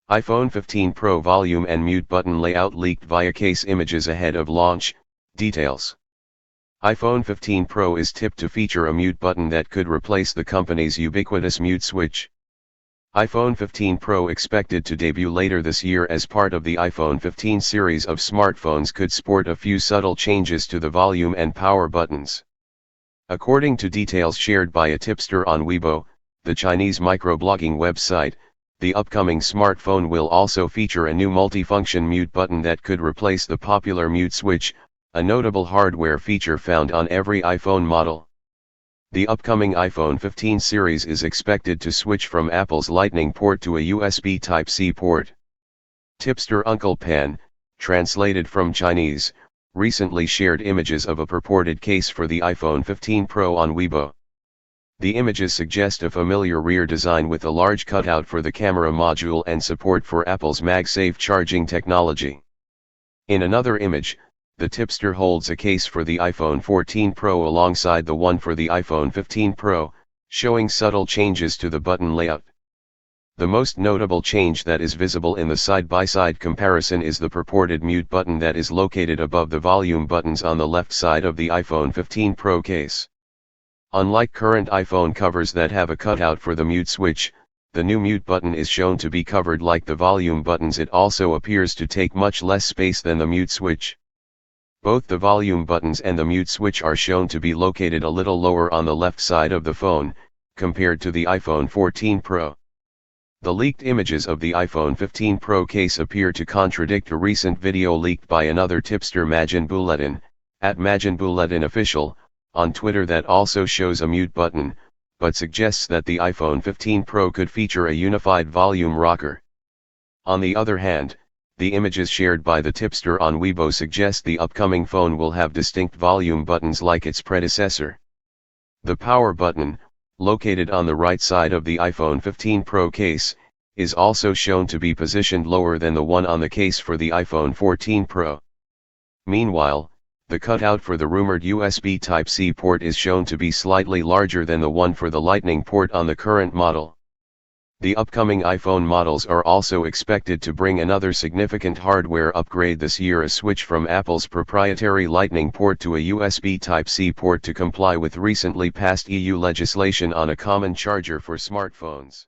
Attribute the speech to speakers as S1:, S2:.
S1: iPhone 15 Pro volume and mute button layout leaked via case images ahead of launch. Details. iPhone 15 Pro is tipped to feature a mute button that could replace the company's ubiquitous mute switch. iPhone 15 Pro expected to debut later this year as part of the iPhone 15 series of smartphones could sport a few subtle changes to the volume and power buttons. According to details shared by a tipster on Weibo, the Chinese microblogging website, the upcoming smartphone will also feature a new multifunction mute button that could replace the popular mute switch, a notable hardware feature found on every iPhone model. The upcoming iPhone 15 series is expected to switch from Apple's Lightning port to a USB Type-C port. Tipster Uncle Pan, translated from Chinese, recently shared images of a purported case for the iPhone 15 Pro on Weibo. The images suggest a familiar rear design with a large cutout for the camera module and support for Apple's MagSafe charging technology. In another image, the tipster holds a case for the iPhone 14 Pro alongside the one for the iPhone 15 Pro, showing subtle changes to the button layout. The most notable change that is visible in the side-by-side comparison is the purported mute button that is located above the volume buttons on the left side of the iPhone 15 Pro case. Unlike current iPhone covers that have a cutout for the mute switch, the new mute button is shown to be covered like the volume buttons. It also appears to take much less space than the mute switch. Both the volume buttons and the mute switch are shown to be located a little lower on the left side of the phone, compared to the iPhone 14 Pro. The leaked images of the iPhone 15 Pro case appear to contradict a recent video leaked by another tipster @MajinBulletin Official, on Twitter that also shows a mute button, but suggests that the iPhone 15 Pro could feature a unified volume rocker. On the other hand, the images shared by the tipster on Weibo suggest the upcoming phone will have distinct volume buttons like its predecessor. The power button, located on the right side of the iPhone 15 Pro case, is also shown to be positioned lower than the one on the case for the iPhone 14 Pro. Meanwhile, the cutout for the rumored USB Type-C port is shown to be slightly larger than the one for the Lightning port on the current model. The upcoming iPhone models are also expected to bring another significant hardware upgrade this year: a switch from Apple's proprietary Lightning port to a USB Type-C port to comply with recently passed EU legislation on a common charger for smartphones.